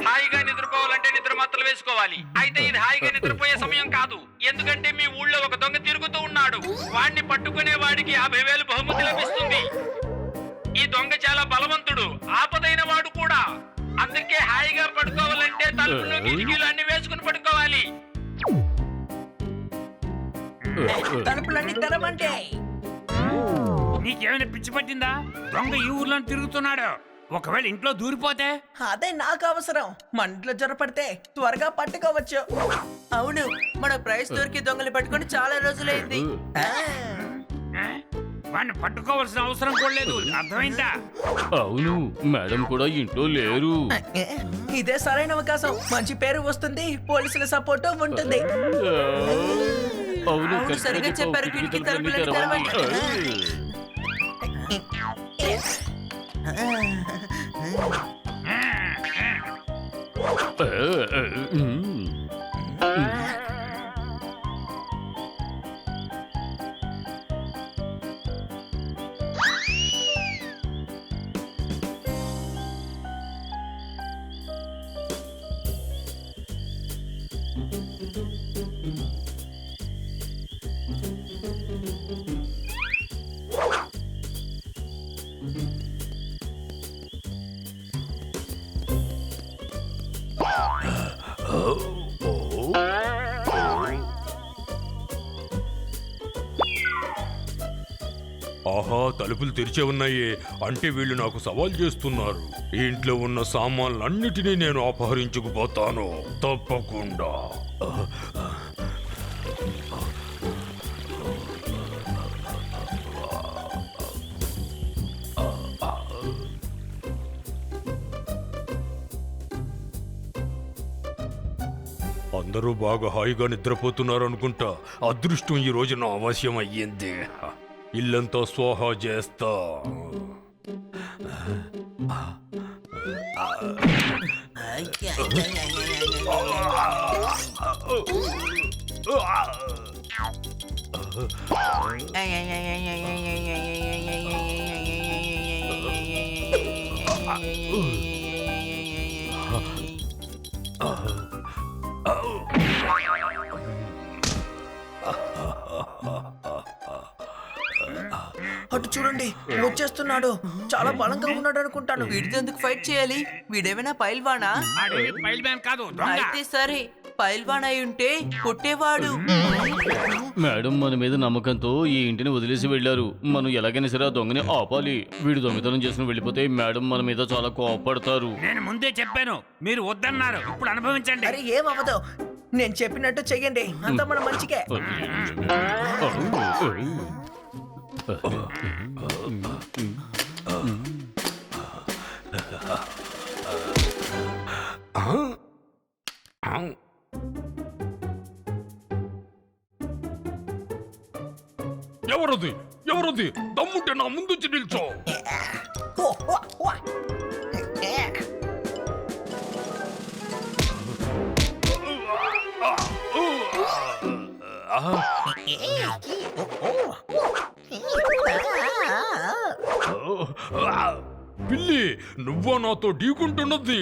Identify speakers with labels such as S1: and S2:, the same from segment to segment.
S1: హాయిగా నిద్రపోవాలంటే నిద్ర మాత్రలు వేసుకోవాలి. అయితే ఇది హాయిగా నిద్రపోయే సమయం కాదు. ఎందుకంటే మీ ఊళ్ళో ఒక దొంగ తిరుగుతూ ఉన్నాడు. వాడిని పట్టుకునే వాడికి 50,000 బహుమతి లభిస్తుంది. ఈ దొంగ చాలా బలవంతుడు, ఆపదైన వాడు కూడా. అందుకే హాయిగా పడుకోవాలంటే తలుపులు కిటికీలు అన్ని వేసుకుని పడుకోవాలి.
S2: తలుపులన్నీ తెరవండి.
S1: నీకేమైనా పిచ్చి పట్టిందా? దొంగ ఈ ఊర్లో తిరుగుతున్నాడు. ఒకవేళ ఇంట్లో దూరిపోతే?
S2: అదే నాకు అవసరం. మన ఇంట్లో జ్వరపడితే త్వరగా పట్టుకోవచ్చు. అవును, మన ప్రైస్ దొరికి దొంగలు పట్టుకొని చాలా రోజులైంది.
S1: వాడిని పట్టుకోవాల్సిన అవసరం కూడా లేదు, అర్థమైందా?
S3: అవును, మేడం కూడా ఇంట్లో లేరు.
S2: ఇదే సరైన అవకాశం. మంచి పేరు వస్తుంది, పోలీసుల సపోర్ట్ ఉంటుంది.
S3: అవును,
S2: అవును, సరిగ్గా చెప్పారు. కిటికీ తలుపులన్నీ తెరవండి.
S4: ఆహా, తలుపులు తెరిచే ఉన్నాయి. అంటే వీళ్ళు నాకు సవాల్ చేస్తున్నారు. ఇంట్లో ఉన్న సామాన్లన్నిటినీ నేను అపహరించుకుపోతాను తప్పకుండా. అందరూ బాగా హాయిగా నిద్రపోతున్నారు అనుకుంటా. అదృష్టం ఈ రోజు నా అవశ్యం అయ్యింది. ఇల్లంతా స్వాహా చేస్తా.
S2: అటు చూడండి, వచ్చేస్తున్నాడు. చాలా బలంగా ఉన్నాడు అనుకుంటాను. వీడితో ఎందుకు ఫైట్ చేయాలి? వీడేమైనా పైల్వానా?
S1: పైల్వాన్ కాదు, దొంగ.
S2: అయితే సరే, పైల్వాన్ అయి ఉంటే కొట్టేవాడు.
S3: మేడం మన మీద నమ్మకంతో ఈ ఇంటిని వదిలేసి వెళ్లారు. మనం ఎలాగైనా సరే ఆ దొంగని ఆపాలి. వీడు దొంగతనం చేసుకుని వెళ్ళిపోతే మేడం మన మీద చాలా కోపడతారు.
S1: నేను ముందే చెప్పాను, మీరు వద్దన్నారు. ఇప్పుడు అనుభవించండి.
S2: అరే ఏమవ్వదు, నేను చెప్పినట్టు చెయ్యండి. అంతా మన మంచికే.
S4: ఎవరది? ఎవరది? దమ్ముంటే నా ముందుంచి నిల్చో.
S2: ఓ, ఓ, ఓ.
S4: పిల్లి, నువ్వా నాతో ఢీకుంటున్నది?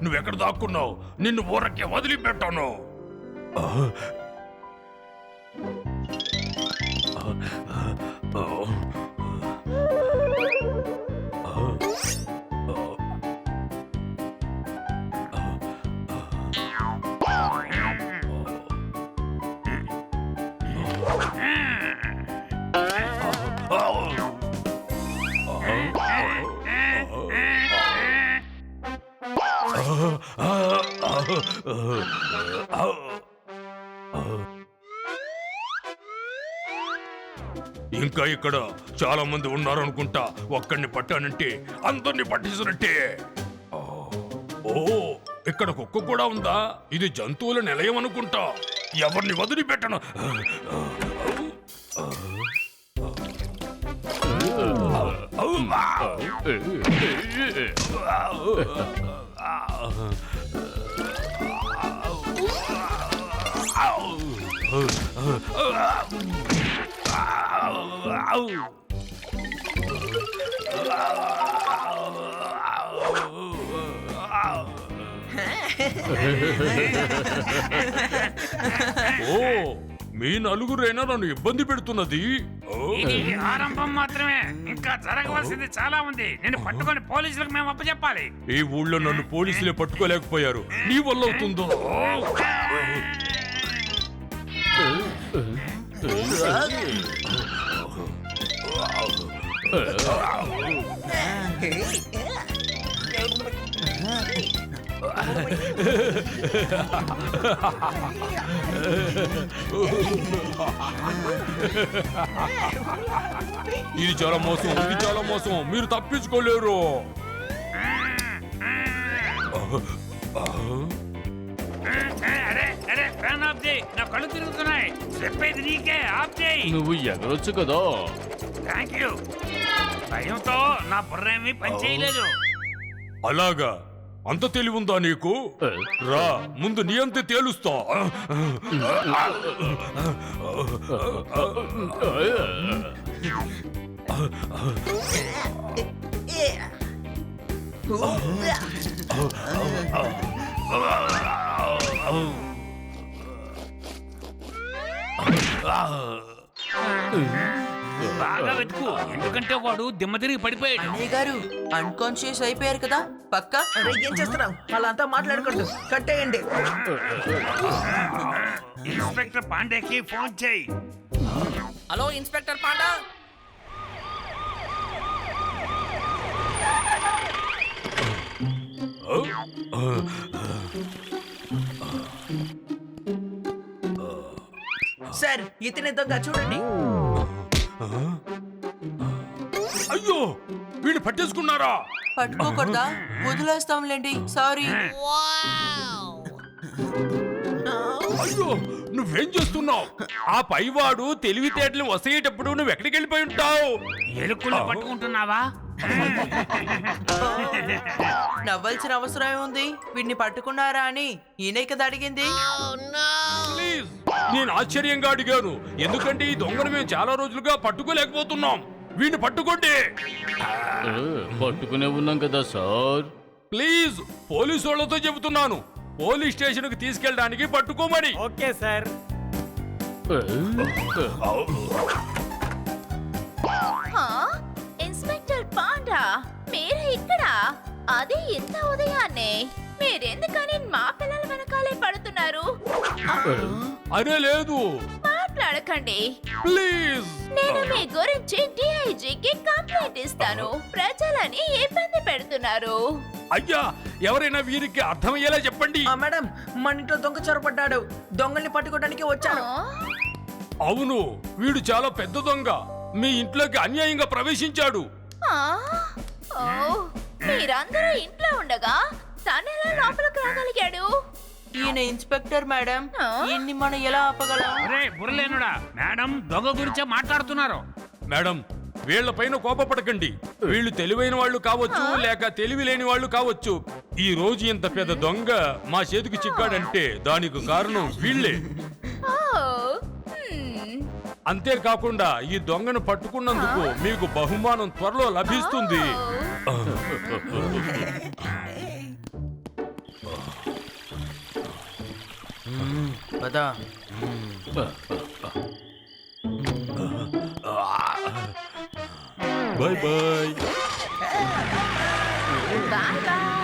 S4: నువ్వెక్కడ దాక్కున్నావు? నిన్ను ఊరకే వదిలిపెట్టాను. ఇంకా ఇక్కడ చాలా మంది ఉన్నారనుకుంటా. ఒక్కడిని పట్టానంటే అందరిని పట్టేసినట్టే. ఓ, ఇక్కడ కుక్క కూడా ఉందా? ఇది జంతువుల నిలయం అనుకుంటా. ఎవరిని వదిలిపెట్టను. ఓ, మీ నలుగురైనా నన్ను ఇబ్బంది పెడుతున్నది. ఓ,
S1: ఇది ఆరంభం మాత్రమే, ఇంకా జరగవలసింది చాలా ఉంది. నేను పట్టుకొని పోలీసులకు మేము అప్పచెప్పాలి.
S4: ఈ ఊళ్ళో నన్ను పోలీసులే పట్టుకోలేకపోయారు. నీ వల్ల అవుతుందో? ఇది చాలా మోసం, ఇది చాలా మోసం. మీరు తప్పించుకోలేరు.
S1: అరే అరే, ఫ్యాన్ ఆఫ్ చేయి, నా కళ్ళు తిరుగుతున్నాయి. చెప్పేది నీకే, ఆఫ్ చేయి.
S3: నువ్వు ఎగరొచ్చు కదా.
S1: Thank you. భయంతో నా బుర్ర ఏమీ పని చేయలేదు.
S4: అలాగా? అంత తెలివుందా నీకు? రా, ముందు నీ అంతే తేలుస్తా.
S1: బాగా వెతుకు, ఎందుకంటే వాడు దిమ్మ తిరిగి పడిపోయాడు.
S2: అన్నయ్య గారు అన్కాన్షియస్ అయిపోయారు కదా పక్క. అరే ఏం చేస్తున్నావు? అలా అంతా మాట్లాడకూడదు, కట్టేయండి.
S1: ఇన్స్పెక్టర్ పాండేకి ఫోన్ చేయి.
S2: Hello inspector panda. సార్, ఇతని దొంగ చూడండి.
S4: అయ్యో, వీడిని పట్టేసుకున్నారా?
S2: పట్టుకోకూడదా? వదిలేస్తాంలేండి, సారీ.
S4: అయ్యో, నువ్వేం చేస్తున్నావు? ఆ పైవాడు తెలివితేటలు వసేటప్పుడు నువ్వు ఎక్కడికి వెళ్ళిపోయి ఉంటావు?
S1: ఎలుకలు పట్టుకుంటున్నావా?
S2: నవ్వాల్సిన అవసరం ఏముంది? వీడిని పట్టుకున్నారా అని ఈయనే కదా అడిగింది.
S4: ప్లీజ్, నేను ఆశ్చర్యంగా అడిగాను. ఎందుకంటే ఈ దొంగను మేము చాలా రోజులుగా పట్టుకోలేకపోతున్నాం. వీడిని పట్టుకోండి.
S3: పట్టుకునే ఉన్నాం కదా సార్.
S4: ప్లీజ్, పోలీసు వాళ్ళతో చెబుతున్నాను. పోలీస్ స్టేషన్ కి తీసుకెళ్ళడానికి పట్టుకోమని.
S1: Okay sir.
S5: ఇన్స్పెక్టర్ పాండా, మీరు ఇక్కడ? అది ఇంత ఉదయాన్నే మీరెందుకని మా పిల్లల వెనకాలే పడుతున్నారు?
S4: అరే లేదు,
S5: మాట్లాడకండి.
S4: ప్లీజ్.
S5: నేను మీ గురించి డిఐజీకి కంప్లైంట్ ఇస్తాను. ప్రజలని ఇబ్బంది పెడుతున్నారు.
S4: అయ్యా, ఎవరైనా వీరికి అర్థమయ్యేలా చెప్పండి.
S2: మేడం, మన ఇంట్లో దొంగ చొరబడ్డాడు. దొంగల్ని పట్టుకోవడానికి వచ్చాను.
S4: అవును, వీడు చాలా పెద్ద దొంగ. మీ ఇంట్లోకి అన్యాయంగా ప్రవేశించాడు.
S5: ఆ? ఓ, మీరందరూ ఇంట్లో ఉండగా తనెలా లోపలికి రాగలిగాడు?
S2: ఈయన ఇన్స్పెక్టర్ మేడం.
S5: ఆ?
S2: ఈయన్ని మనం ఎలా ఆపగలం?
S1: అరే బుర్రలేనుడా, మేడం దొంగ గురించే మాట్లాడుతున్నారు.
S4: మేడం, వీళ్లపైన కోపపడకండి. వీళ్ళు తెలివైన వాళ్ళు కావచ్చు, లేక తెలివి లేని వాళ్ళు కావచ్చు. ఈ రోజు ఇంత పెద్ద దొంగ మా చేతికి చిక్కాడంటే దానికి కారణం వీళ్ళే.
S5: ఓ, హ్మ్.
S4: అంతేకాకుండా ఈ దొంగను పట్టుకున్నందుకు మీకు బహుమానం త్వరలో లభిస్తుంది.
S2: పదా.
S4: Bye bye.
S5: Bye bye.